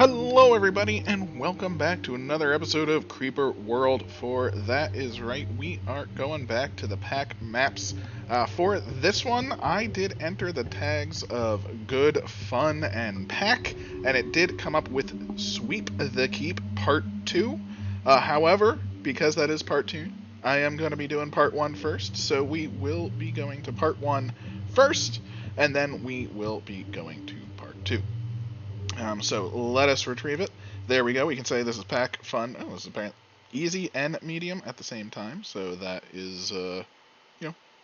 Hello, everybody, and welcome back to another episode of Creeper World 4. That is right, we are going back to the pack maps. For this one, I did enter the tags of Good, Fun, and Pack, and it did come up with Sweep the Keep Part 2. However, because that is Part 2, I am going to be doing Part 1 first, so we will be going to Part 1 first, and then we will be going to Part 2. So let us retrieve it. There we go. We can say this is pack fun. Oh, this is apparently easy and medium at the same time. So that is,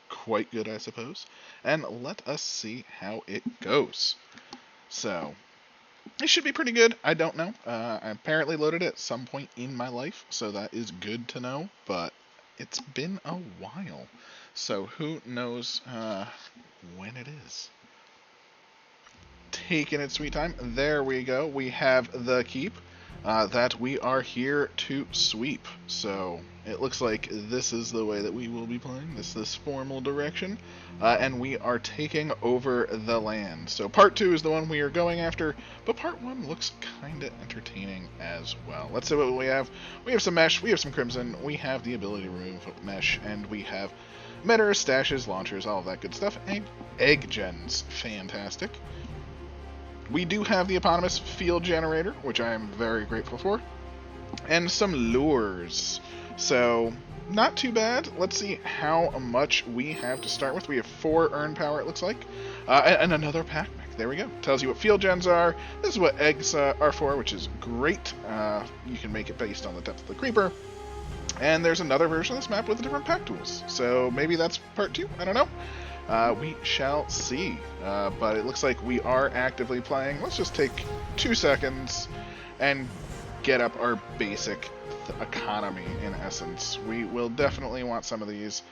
quite good, I suppose. And let us see how it goes. So it should be pretty good. I don't know. I apparently loaded it at some point in my life, so that is good to know. But it's been a while, so who knows when it is. Taking its sweet time. There we go. We have the keep that we are here to sweep. So it looks like this is the way that we will be playing. This formal direction. And we are taking over the land. So part 2 is the one we are going after, but part 1 looks kind of entertaining as well. Let's see what we have. We have some mesh, we have some crimson, we have the ability to remove mesh, and we have emitters, stashes, launchers, all of that good stuff. And egg gens. Fantastic. We do have the eponymous field generator, which I am very grateful for, and some lures. So, not too bad. Let's see how much we have to start with. We have 4 earn power, it looks like, and another pack mech. There we go. Tells you what field gens are. This is what eggs are for, which is great. You can make it based on the depth of the creeper. And there's another version of this map with different pack tools. So maybe that's part 2. I don't know. We shall see, but it looks like we are actively playing. Let's just take 2 seconds and get up our basic economy, in essence. We will definitely want some of these.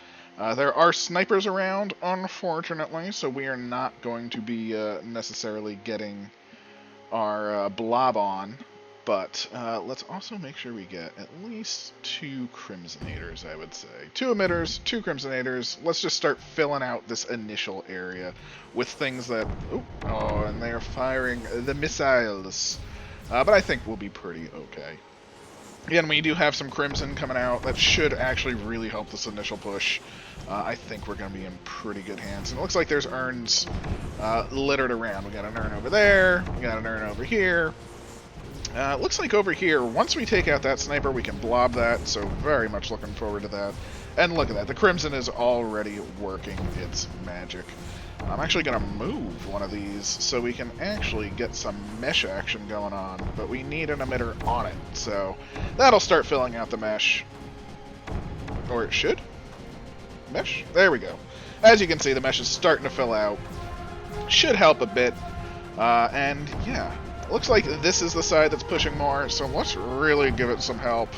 There are snipers around, unfortunately, so we are not going to be necessarily getting our blob on. But let's also make sure we get at least 2 Crimsonators, I would say. 2 emitters, 2 Crimsonators. Let's just start filling out this initial area with things that... Oh, and they are firing the missiles. But I think we'll be pretty okay. Again, we do have some Crimson coming out. That should actually really help this initial push. I think we're going to be in pretty good hands. And it looks like there's urns littered around. We got an urn over there. We got an urn over here. Looks like over here, once we take out that sniper, we can blob that, so very much looking forward to that. And look at that, the Crimson is already working its magic. I'm actually going to move one of these so we can actually get some mesh action going on, but we need an emitter on it, so that'll start filling out the mesh. Or it should? Mesh? There we go. As you can see, the mesh is starting to fill out. Should help a bit, and yeah. Looks like this is the side that's pushing more, so let's really give it some help.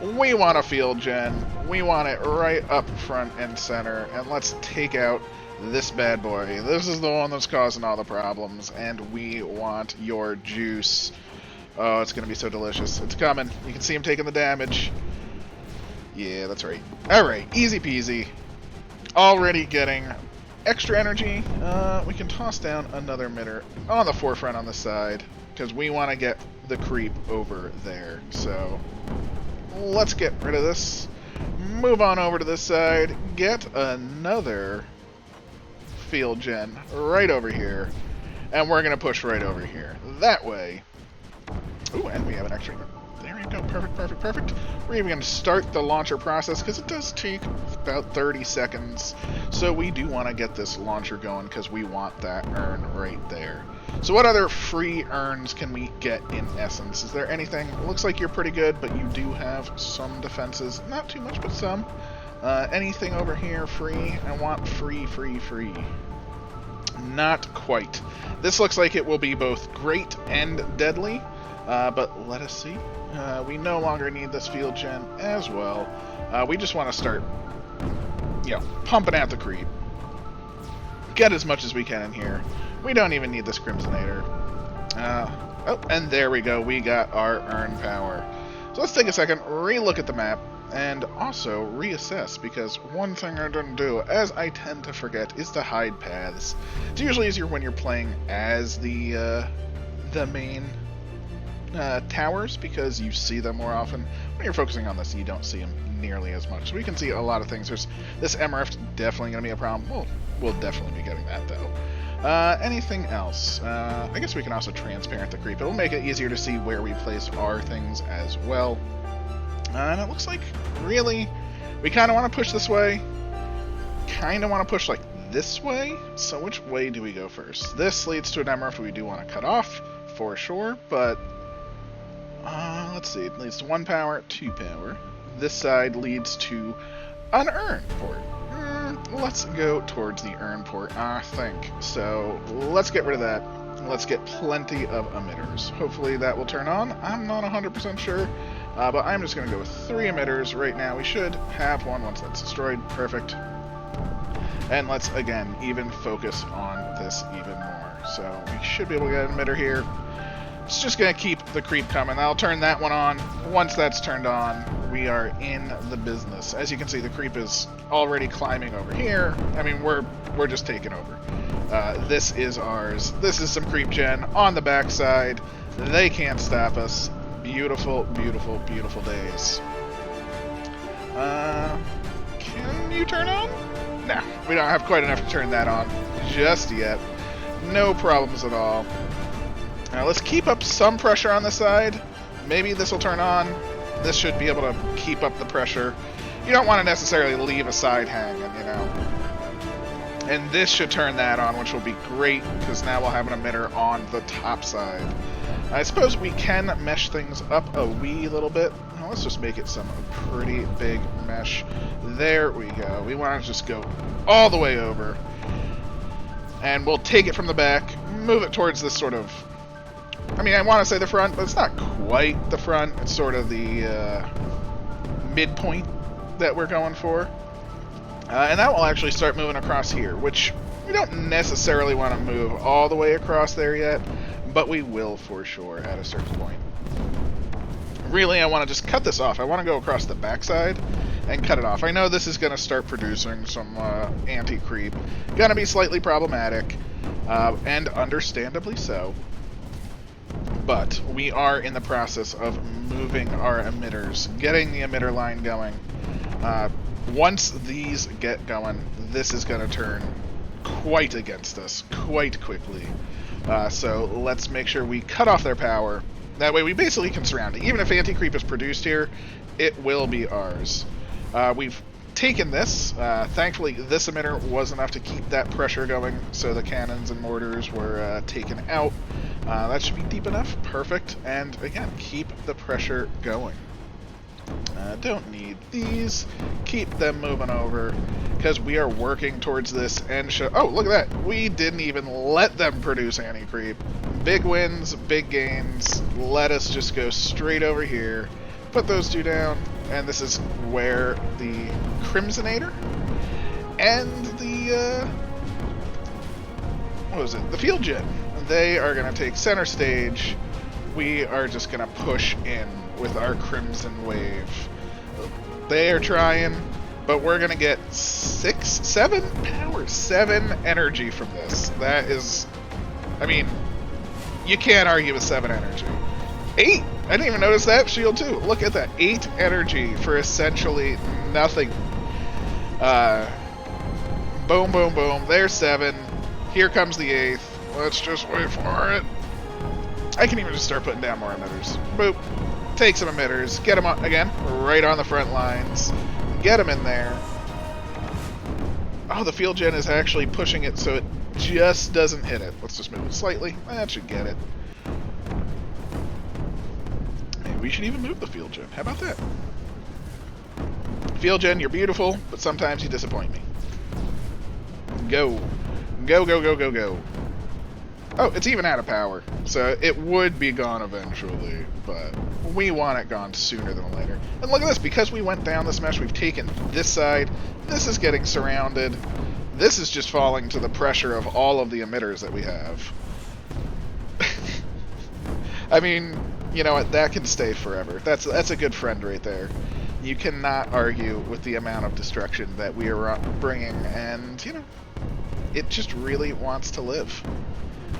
We want a field gen. We want it right up front and center, and let's take out this bad boy. This is the one that's causing all the problems, and we want your juice. Oh, it's going to be so delicious. It's coming. You can see him taking the damage. Yeah, that's right. Alright, easy peasy. Already getting extra energy. We can toss down another emitter on the forefront on the side, because we want to get the creep over there. So let's get rid of this. Move on over to this side. Get another field gen right over here. And we're going to push right over here. That way. Ooh, and we have an extra. There we go. Perfect, perfect, perfect. We're even going to start the launcher process because it does take about 30 seconds. So we do want to get this launcher going because we want that urn right there. So what other free urns can we get in essence? Is there anything? It looks like you're pretty good, but you do have some defenses. Not too much, but some. Anything over here free? I want free, free, free. Not quite. This looks like it will be both great and deadly, but let us see. We no longer need this field gen as well. We just want to start, pumping out the creep. Get as much as we can in here. We don't even need this Crimsonator. Oh, and there we go. We got our earn power. So let's take a second, re-look at the map, and also reassess, because one thing I didn't do, as I tend to forget, is to hide paths. It's usually easier when you're playing as the main towers because you see them more often. When you're focusing on this, you don't see them nearly as much. So we can see a lot of things. There's this MRF definitely going to be a problem. We'll definitely be getting that though. Anything else? I guess we can also transparent the creep. It'll make it easier to see where we place our things as well. And it looks like, really, we kind of want to push this way. Kind of want to push like this way. So which way do we go first? This leads to an MRF we do want to cut off for sure, but let's see. It leads to 1 power, 2 power. This side leads to an urn port. Let's go towards the urn port, I think. So let's get rid of that. Let's get plenty of emitters. Hopefully that will turn on. I'm not 100% sure, but I'm just going to go with 3 emitters right now. We should have one once that's destroyed. Perfect. And let's, again, even focus on this even more. So we should be able to get an emitter here. It's just going to keep the creep coming. I'll turn that one on. Once that's turned on, we are in the business. As you can see, the creep is already climbing over here. I mean, we're just taking over. This is ours. This is some creep gen on the backside. They can't stop us. Beautiful, beautiful, beautiful days. Can you turn on? No, we don't have quite enough to turn that on just yet. No problems at all. Now let's keep up some pressure on the side. Maybe this will turn on. This should be able to keep up the pressure. You don't want to necessarily leave a side hanging, you know. And this should turn that on, which will be great, because now we'll have an emitter on the top side. I suppose we can mesh things up a wee little bit. Well, let's just make it some pretty big mesh. There we go. We want to just go all the way over. And we'll take it from the back, move it towards this sort of... I mean, I want to say the front, but it's not quite the front. It's sort of the midpoint that we're going for. And that will actually start moving across here, which we don't necessarily want to move all the way across there yet, but we will for sure at a certain point. Really, I want to just cut this off. I want to go across the backside and cut it off. I know this is going to start producing some anti-creep. Going to be slightly problematic, and understandably so. But we are in the process of moving our emitters, getting the emitter line going. Once these get going, this is going to turn quite against us quite quickly. So let's make sure we cut off their power. That way we basically can surround it. Even if anti-creep is produced here, it will be ours. We've taken this. Thankfully, this emitter was enough to keep that pressure going, so the cannons and mortars were taken out. That should be deep enough. Perfect. And again, keep the pressure going. Don't need these. Keep them moving over, because we are working towards this and show... Oh, look at that. We didn't even let them produce anti-creep. Big wins, big gains. Let us just go straight over here. Put those two down. And this is where the Crimsonator and the... what was it? The Field Gen. They are going to take center stage. We are just going to push in with our Crimson Wave. They are trying, but we're going to get 7 power, 7 energy from this. That is, I mean, you can't argue with 7 energy. 8! I didn't even notice that shield too. Look at that. 8 energy for essentially nothing. Boom, boom, boom. There's 7. Here comes the 8th. Let's just wait for it. I can even just start putting down more emitters. Boop. Take some emitters. Get them on, again, right on the front lines. Get them in there. Oh, the Field Gen is actually pushing it so it just doesn't hit it. Let's just move it slightly. That should get it. Maybe we should even move the Field Gen. How about that? Field Gen, you're beautiful, but sometimes you disappoint me. Go. Go, go, go, go, go. Oh, it's even out of power, so it would be gone eventually, but we want it gone sooner than later. And look at this, because we went down this mesh, we've taken this side, this is getting surrounded, this is just falling to the pressure of all of the emitters that we have. I mean, you know what, that can stay forever. That's a good friend right there. You cannot argue with the amount of destruction that we are bringing, and, you know, it just really wants to live.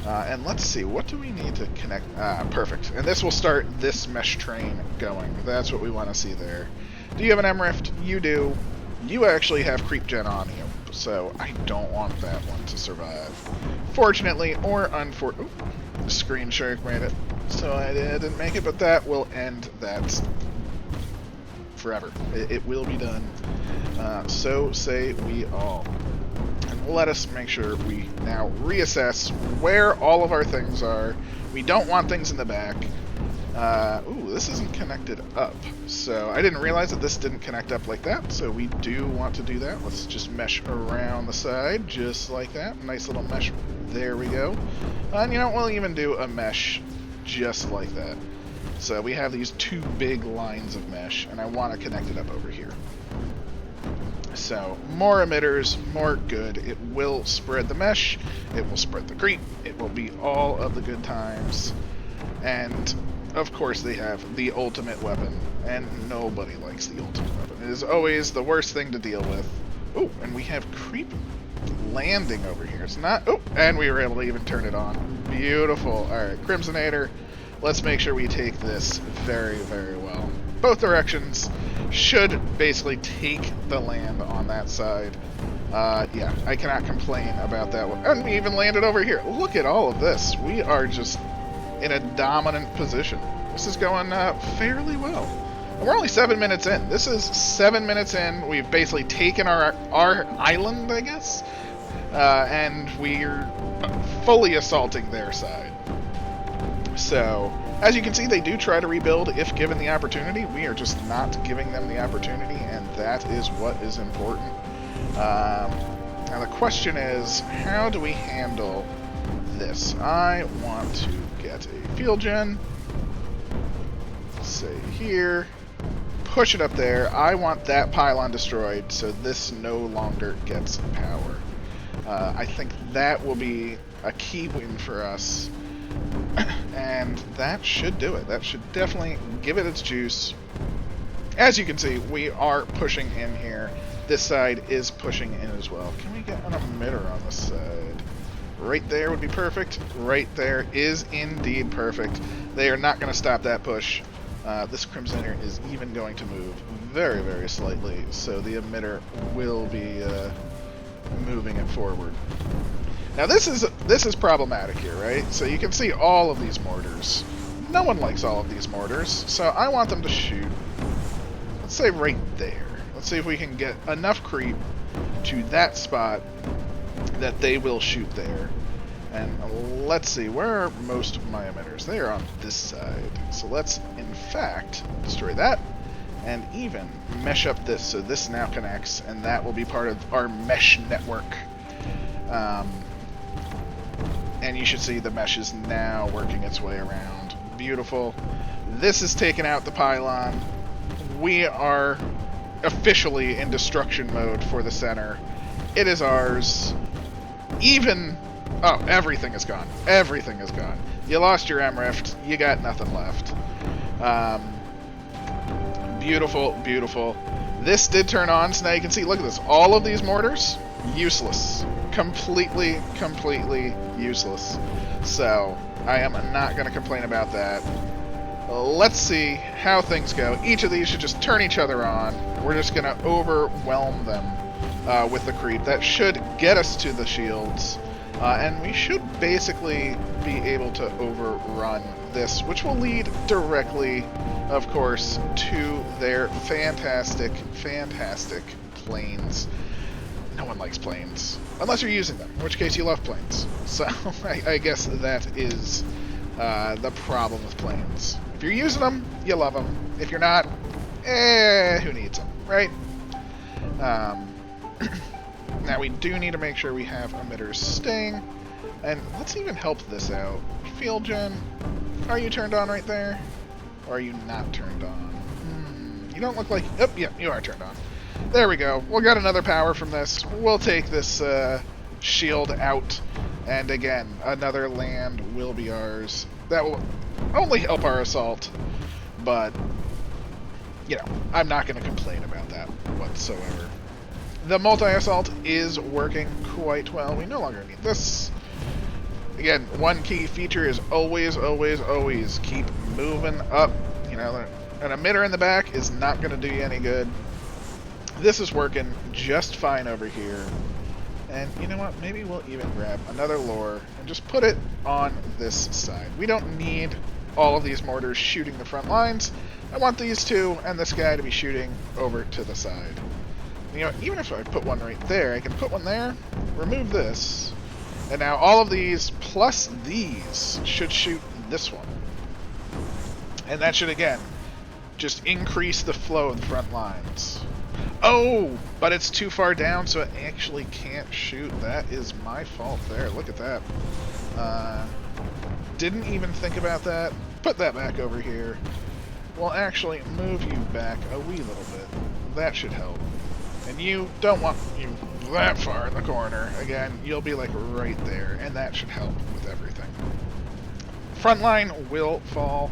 And let's see, what do we need to connect? Perfect. And this will start this mesh train going. That's what we want to see there. Do you have an M-Rift? You do. You actually have creep gen on you, so I don't want that one to survive. Fortunately, or unfortunately, Screen Shark made it, so I didn't make it, but that will end that forever. It will be done. So say we all. And let us make sure we now reassess where all of our things are. We don't want things in the back. Ooh, this isn't connected up. So I didn't realize that this didn't connect up like that, so we do want to do that. Let's just mesh around the side, just like that. Nice little mesh. There we go. And you know, we'll even do a mesh just like that. So we have these two big lines of mesh, and I want to connect it up over here. So, more emitters, more good. It will spread the mesh, it will spread the creep, it will be all of the good times. And, of course, they have the ultimate weapon, and nobody likes the ultimate weapon. It is always the worst thing to deal with. Oh, and we have creep landing over here. It's not... Oh, and we were able to even turn it on. Beautiful. Alright, Crimsonator. Let's make sure we take this very, very well. Both directions should basically take the land on that side. Yeah, I cannot complain about that one. And we even landed over here. Look at all of this. We are just in a dominant position. This is going fairly well. And we're only 7 minutes in. This is 7 minutes in. We've basically taken our island, I guess. And we're fully assaulting their side. So, as you can see, they do try to rebuild if given the opportunity. We are just not giving them the opportunity, and that is what is important. Now the question is, how do we handle this? I want to get a field gen, say here, push it up there. I want that pylon destroyed so this no longer gets power. I think that will be a key win for us. And that should do it. That should definitely give it its juice. As you can see, we are pushing in here. This side is pushing in as well. Can we get an emitter on this side? Right there would be perfect. Right there is indeed perfect. They are not going to stop that push. This Crimsonator is even going to move very, very slightly, so the emitter will be moving it forward. Now this is problematic here, right? So you can see all of these mortars. No one likes all of these mortars, so I want them to shoot. Let's say right there. Let's see if we can get enough creep to that spot that they will shoot there. And let's see, where are most of my emitters? They are on this side. So let's, in fact, destroy that and even mesh up this so this now connects, and that will be part of our mesh network. And you should see the mesh is now working its way around. Beautiful. This is taking out the pylon. We are officially in destruction mode for the center. It is ours. Even... Oh, everything is gone. Everything is gone. You lost your M-Rift. You got nothing left. Beautiful, beautiful. This did turn on, so now you can see, look at this. All of these mortars, useless. Completely, completely useless. So, I am not going to complain about that. Let's see how things go. Each of these should just turn each other on. We're just going to overwhelm them with the creep. That should get us to the shields. And we should basically be able to overrun this, which will lead directly, of course, to their fantastic, fantastic planes. No one likes planes, unless you're using them, in which case you love planes. So I guess that is the problem with planes. If you're using them, you love them. If you're not, who needs them, right? Now we do need to make sure we have emitters staying, and let's even help this out. Field gen, are you turned on right there? Or are you not turned on? You don't look like... Oh, yeah, you are turned on. There we go. We'll get another power from this. We'll take this shield out, and again, another land will be ours. That will only help our assault, but, you know, I'm not going to complain about that whatsoever. The multi-assault is working quite well. We no longer need this. again, one key feature is always, always, always keep moving up. You know, an emitter in the back is not going to do you any good. This is working just fine over here. And you know what? Maybe we'll even grab another lure and just put it on this side. We don't need all of these mortars shooting the front lines. I want these two and this guy to be shooting over to the side. You know, even if I put one right there, I can put one there, remove this, and now all of these plus these should shoot this one. And that should, again, just increase the flow of the front lines. Oh, but it's too far down, so it actually can't shoot. That is my fault there. Look at that. Didn't even think about that. Put that back over here. We'll actually move you back a wee little bit. That should help. And you don't want you that far in the corner. Again, you'll be like right there, and that should help with everything. Front line will fall.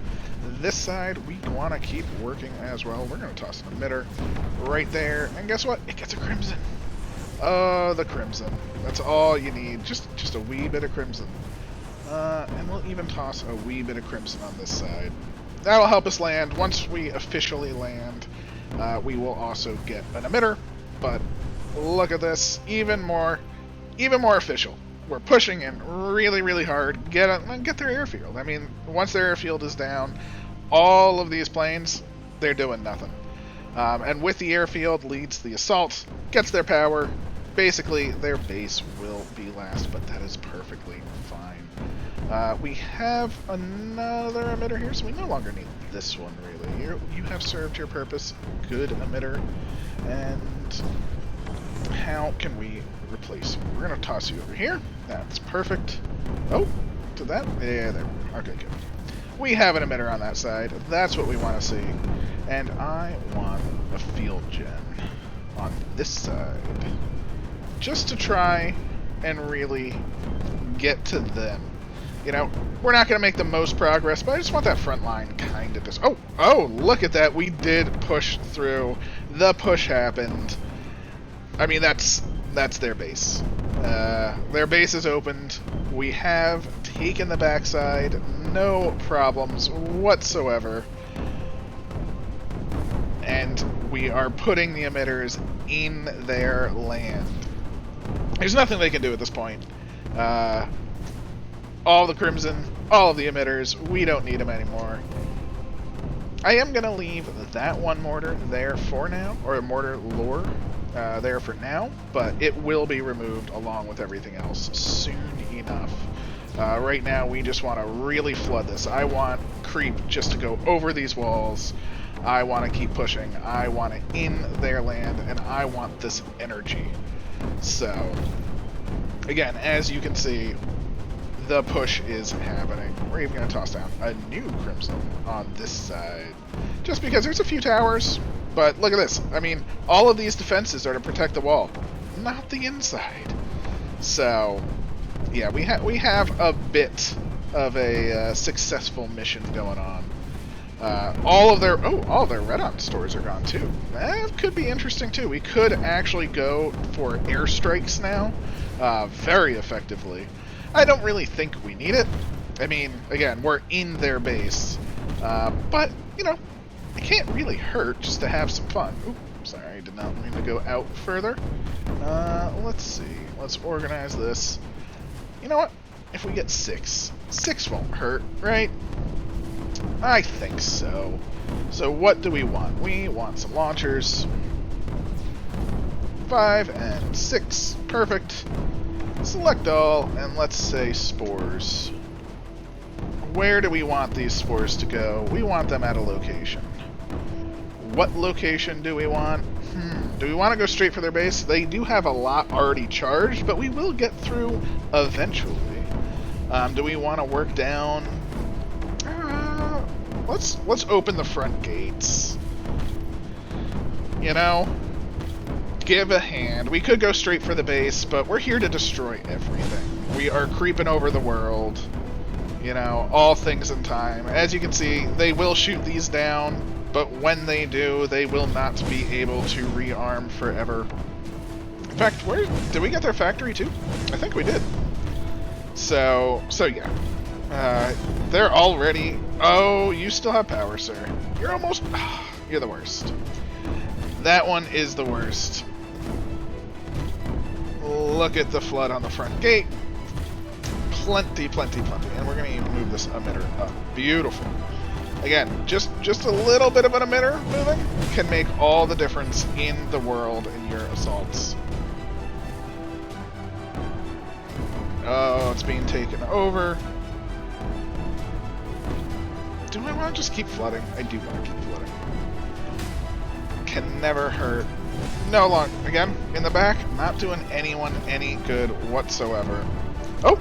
This side, we want to keep working as well. We're going to toss an emitter right there. And guess what? It gets a crimson. Oh, the crimson. That's all you need. Just a wee bit of crimson. And we'll even toss a wee bit of crimson on this side. That'll help us land. Once we officially land, we will also get an emitter. But look at this. Even more official. We're pushing in really, really hard. Get their airfield. I mean, once their airfield is down, all of these planes, they're doing nothing. And with the airfield leads the assault, gets their power. Basically, their base will be last, but that is perfectly fine. We have another emitter here, so we no longer need this one, really. You have served your purpose. Good emitter. And how can we replace you? We're going to toss you over here. That's perfect. Oh, did that? Yeah, there. Okay, good. We have an emitter on that side. That's what we want to see. And I want a field gen on this side. Just to try and really get to them. You know, we're not going to make the most progress, but I just want that front line kind of just... Oh, look at that. We did push through. The push happened. I mean, that's their base. Their base is opened. We have taken the backside. No problems whatsoever. And we are putting the emitters in their land. There's nothing they can do at this point. All the crimson, all of the emitters, we don't need them anymore. I am going to leave that one mortar there for now, or a mortar lure there for now, but it will be removed along with everything else soon enough. Right now, we just want to really flood this. I want creep just to go over these walls. I want to keep pushing. I want it in their land, and I want this energy. So, again, as you can see, the push is happening. We're even going to toss down a new crimson on this side. Just because there's a few towers, but look at this. I mean, all of these defenses are to protect the wall, not the inside. So, yeah, we have a bit of a successful mission going on. All of their Redon stores are gone too. That could be interesting too. We could actually go for airstrikes now, very effectively. I don't really think we need it. I mean, again, we're in their base, but you know, it can't really hurt just to have some fun. Oop, sorry, I did not mean to go out further. Let's see. Let's organize this. You know what? If we get 6 won't hurt, right? I think so. So what do we want? We want some launchers. 5 and 6. Perfect. Select all, and let's say spores. Where do we want these spores to go? We want them at a location. What location do we want? Do we want to go straight for their base? They do have a lot already charged, but we will get through eventually. Do we want to work down? Let's open the front gates. You know? Give a hand. We could go straight for the base, but we're here to destroy everything. We are creeping over the world. You know, all things in time. As you can see, they will shoot these down, but when they do, they will not be able to rearm forever. In fact, did we get their factory too? I think we did. So yeah. They're already... Oh, you still have power, sir. You're almost... You're the worst. That one is the worst. Look at the flood on the front gate. Plenty, plenty, plenty. And we're going to even move this emitter up. Beautiful. Again, just a little bit of an emitter moving can make all the difference in the world in your assaults. Oh, it's being taken over. Do I want to just keep flooding? I do want to keep flooding. Can never hurt. No long. Again, in the back, not doing anyone any good whatsoever. Oh!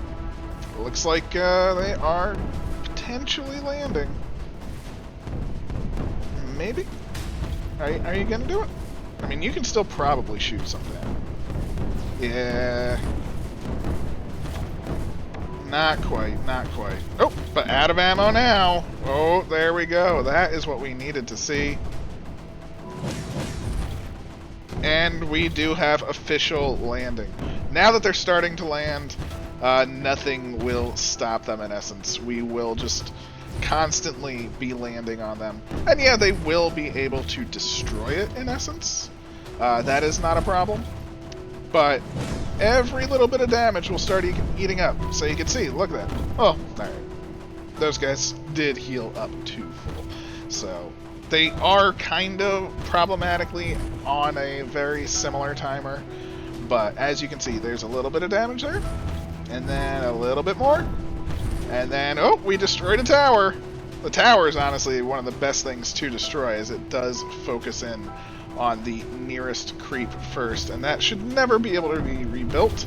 Looks like they are potentially landing. Maybe? Are you going to do it? I mean, you can still probably shoot something. Yeah. Not quite, not quite. Oh, but out of ammo now. Oh, there we go. That is what we needed to see. And we do have official landing. Now that they're starting to land, nothing will stop them in essence. We will just constantly be landing on them. And yeah, they will be able to destroy it in essence. That is not a problem. But every little bit of damage will start eating up. So you can see, look at that. Oh, alright. Those guys did heal up to full. So they are kind of problematically on a very similar timer. But as you can see, there's a little bit of damage there. And then a little bit more. And then, oh, we destroyed a tower. The tower is honestly one of the best things to destroy, as it does focus in on the nearest creep first, and that should never be able to be rebuilt,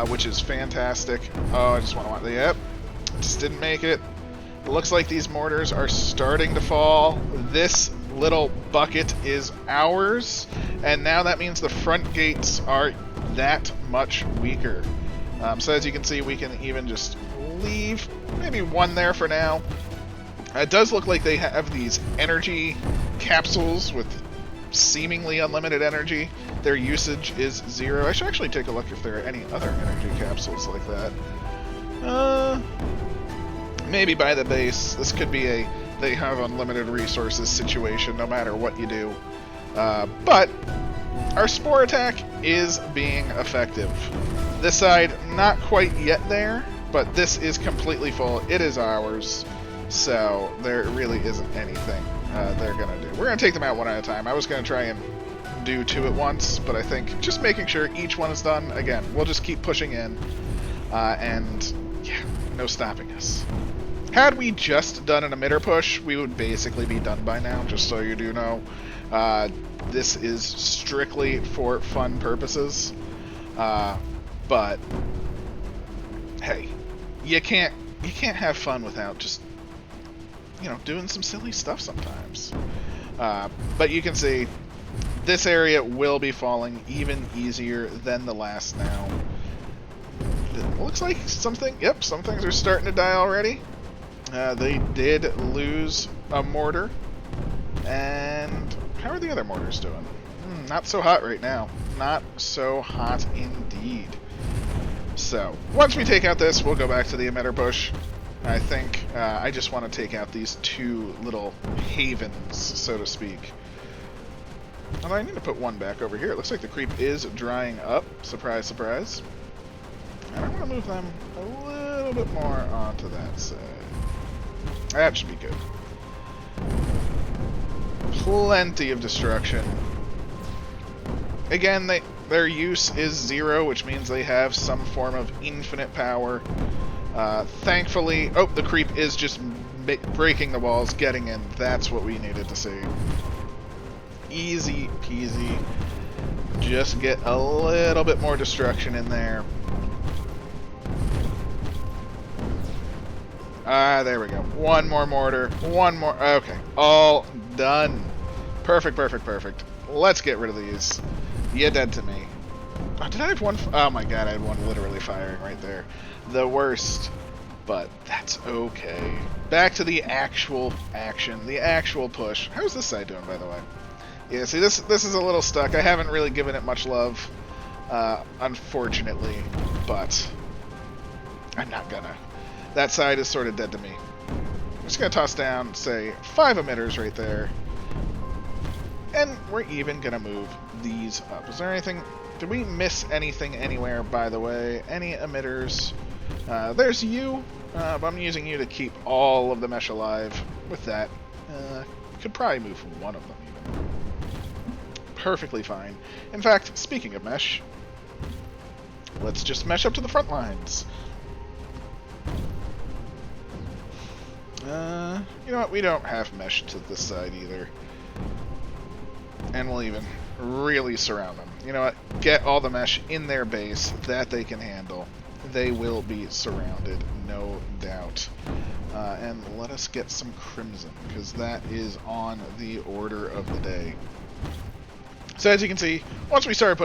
which is fantastic. Oh, I just want to... Yep, just didn't make it. It looks like these mortars are starting to fall. This little bucket is ours, and now that means the front gates are that much weaker. So as you can see, we can even just leave maybe one there for now. It does look like they have these energy capsules with seemingly unlimited energy. Their usage is 0. I should actually take a look if there are any other energy capsules like that. Maybe by the base. This could be a they have unlimited resources situation no matter what you do. But our spore attack is being effective. This side, not quite yet there, but this is completely full. It is ours. So there really isn't anything they're going to do. We're going to take them out one at a time. I was going to try and do 2 at once, but I think just making sure each one is done, again, we'll just keep pushing in, and yeah, no stopping us. Had we just done an emitter push, we would basically be done by now, just so you do know. This is strictly for fun purposes, but hey, you can't have fun without just, you know, doing some silly stuff sometimes. But you can see this area will be falling even easier than the last now. It looks like some things are starting to die already. They did lose a mortar. And how are the other mortars doing? Not so hot right now. Not so hot indeed. So, once we take out this, we'll go back to the emitter push. I think I just want to take out these 2 little havens, so to speak. Although I need to put one back over here. It looks like the creep is drying up. Surprise, surprise. And I'm going to move them a little bit more onto that side. That should be good. Plenty of destruction. Again, their use is 0, which means they have some form of infinite power. Thankfully, oh, the creep is just breaking the walls, getting in. That's what we needed to see. Easy peasy. Just get a little bit more destruction in there. There we go. One more mortar. One more. Okay. All done. Perfect, perfect, perfect. Let's get rid of these. You're dead to me. Oh, did I have one? Oh my god, I had one literally firing right there. The worst. But that's okay. Back to the actual action. The actual push. How's this side doing, by the way? Yeah, see, this is a little stuck. I haven't really given it much love, unfortunately. But I'm not gonna. That side is sort of dead to me. I'm just gonna toss down, say, 5 emitters right there. And we're even gonna move these up. Is there anything... Did we miss anything anywhere, by the way? Any emitters? There's you, but I'm using you to keep all of the mesh alive. With that, could probably move one of them even. Perfectly fine. In fact, speaking of mesh, let's just mesh up to the front lines. You know what? We don't have mesh to this side either. And we'll even really surround them. You know what? Get all the mesh in their base that they can handle. They will be surrounded, no doubt. And let us get some Crimson, because that is on the order of the day. So as you can see, once we started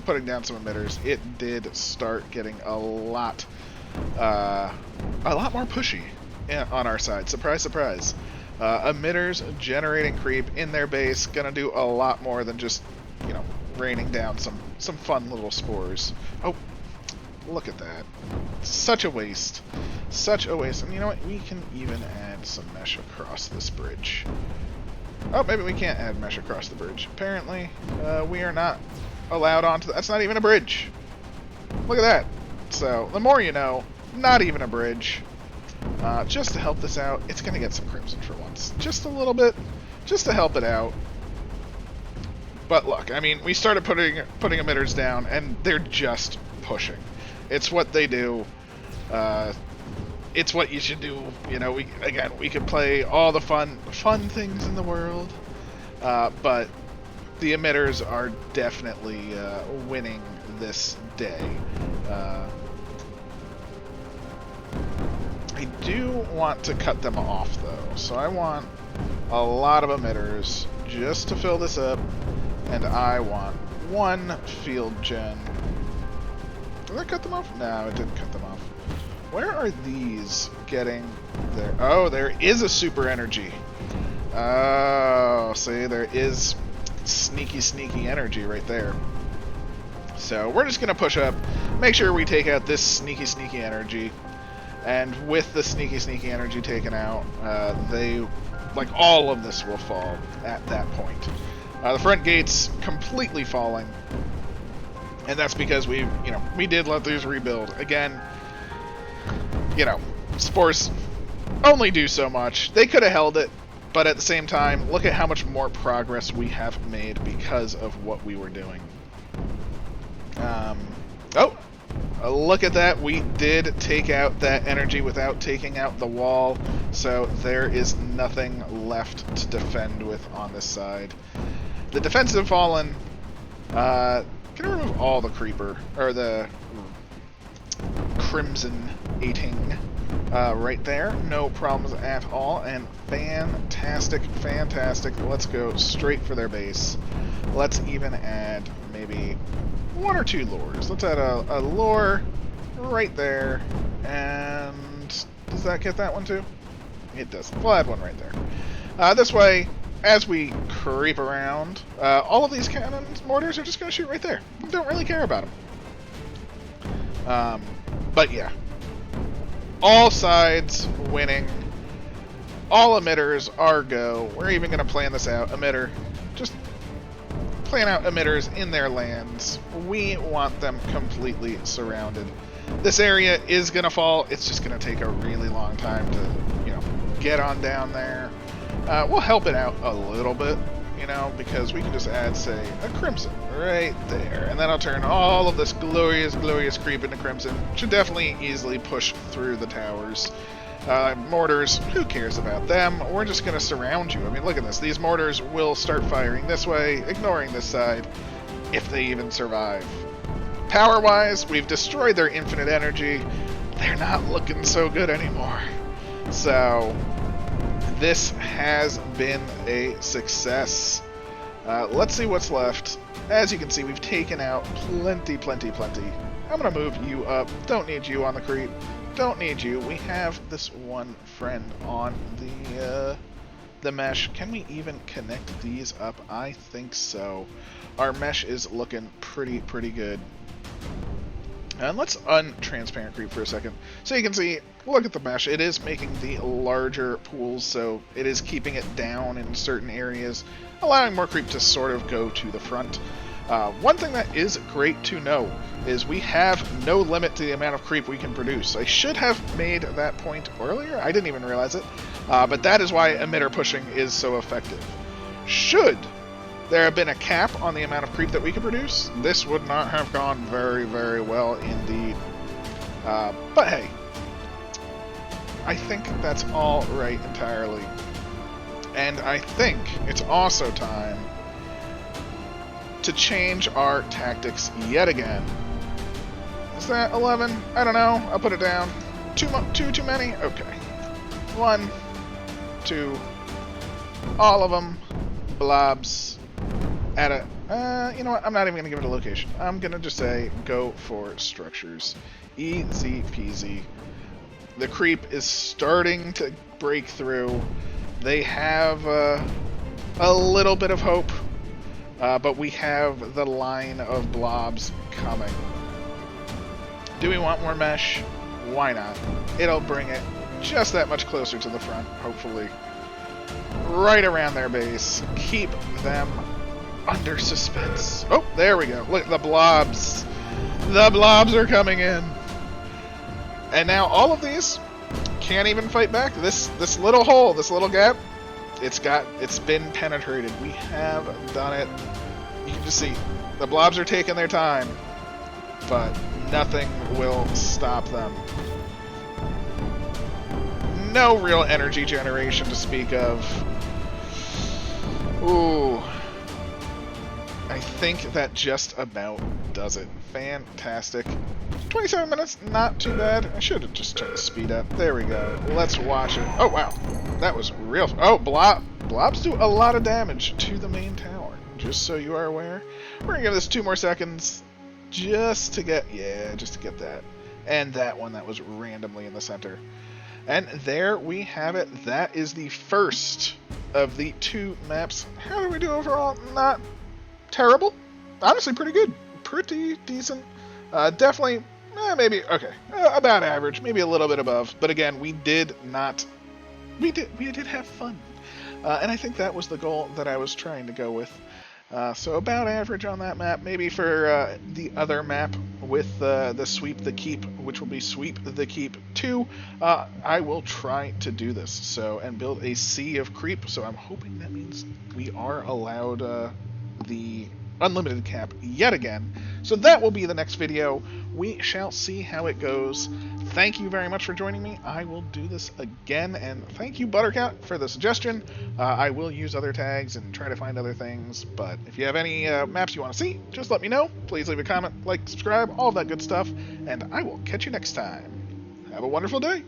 putting down some emitters, it did start getting a lot more pushy on our side. Surprise, surprise. Emitters generating creep in their base, gonna do a lot more than just, you know, raining down some fun little spores. Oh, look at that. Such a waste. Such a waste. And you know what? We can even add some mesh across this bridge. Oh, maybe we can't add mesh across the bridge. Apparently, we are not allowed onto... That's not even a bridge. Look at that. So, the more you know, not even a bridge. Just to help this out, it's going to get some Crimson for once. Just a little bit, just to help it out. But look, I mean, we started putting emitters down, and they're just pushing. It's what they do. It's what you should do. You know, we could play all the fun things in the world, but the emitters are definitely winning this day. I do want to cut them off, though. So I want a lot of emitters just to fill this up, and I want 1 field gen. Did I cut them off? No, it didn't cut them off. Where are these getting there? Oh, there is a super energy. Oh, see, there is sneaky energy right there. So we're just going to push up, make sure we take out this sneaky energy. And with the sneaky energy taken out, like all of this will fall at that point. The front gate's completely falling, and that's because we did let these rebuild. Again, you know, spores only do so much. They could have held it, but at the same time, look at how much more progress we have made because of what we were doing. Oh! Look at that, we did take out that energy without taking out the wall, so there is nothing left to defend with on this side. The defensive fallen, can I remove all the creeper, or the Crimson 18 right there, no problems at all, and fantastic, let's go straight for their base. Let's even add maybe 1 or 2 lures. Let's add a lure right there, and does that get that one too? It does. We'll add 1 right there. This way, as we creep around, all of these cannons, mortars are just going to shoot right there. Don't really care about them. But yeah, all sides winning. All emitters are go. We're even going to plan this out. Emitter, just plan out emitters in their lands. We want them completely surrounded. This area is going to fall. It's just going to take a really long time to, you know, get on down there. We'll help it out a little bit, you know, because we can just add, say, a Crimson right there. And then I'll turn all of this glorious creep into Crimson. Should definitely easily push through the towers. Mortars, who cares about them? We're just going to surround you. I mean, look at this. These mortars will start firing this way, ignoring this side, if they even survive. Power-wise, we've destroyed their infinite energy. They're not looking so good anymore. So, this has been a success. Let's see what's left. As you can see, we've taken out plenty. I'm going to move you up. Don't need you on the creep. Don't need you. We have this one friend on the mesh. Can we even connect these up? I think so. Our mesh is looking pretty good. And let's untransparent creep for a second. So you can see, look at the mesh. It is making the larger pools, so it is keeping it down in certain areas, allowing more creep to sort of go to the front. One thing that is great to know is we have no limit to the amount of creep we can produce. I should have made that point earlier. I didn't even realize it. But that is why emitter pushing is so effective. Should there have been a cap on the amount of creep that we could produce, this would not have gone very, very well indeed. But hey, I think that's all right entirely. And I think it's also time to change our tactics yet again. Is that 11? I don't know. I'll put it down. Too many? Okay. 1, 2, all of them. Blobs. At a, you know what? I'm not even going to give it a location. I'm going to just say go for structures. Easy peasy. The creep is starting to break through. They have a little bit of hope, but we have the line of blobs coming. Do we want more mesh? Why not? It'll bring it just that much closer to the front, hopefully. Right around their base. Keep them under suspense. Oh, there we go. Look, the blobs. The blobs are coming in. And now all of these can't even fight back. This little hole, this little gap, it's been penetrated. We have done it. You can just see the blobs are taking their time, but nothing will stop them. No real energy generation to speak of. Ooh. I think that just about does it. Fantastic. 27 minutes, not too bad. I should have just turned the speed up. There we go. Let's watch it. Oh, wow. That was real. Oh, blobs do a lot of damage to the main tower, just so you are aware. We're going to give this 2 more seconds just to get that. And that one that was randomly in the center. And there we have it. That is the first of the 2 maps. How do we do overall? Not terrible. Honestly, pretty good. Pretty decent. Definitely, maybe, okay, about average. Maybe a little bit above. But again, we did have fun. And I think that was the goal that I was trying to go with. So about average on that map. Maybe for the other map with the Sweep the Keep, which will be Sweep the Keep 2, I will try to do this. So, and build a sea of creep. So I'm hoping that means we are allowed the unlimited cap yet again. So that will be the next video. We shall see how it goes. Thank you very much for joining me. I will do this again, and thank you, Buttercat, for the suggestion. I will use other tags and try to find other things, but if you have any maps you want to see, just let me know. Please leave a comment, like, subscribe, all of that good stuff, and I will catch you next time. Have a wonderful day.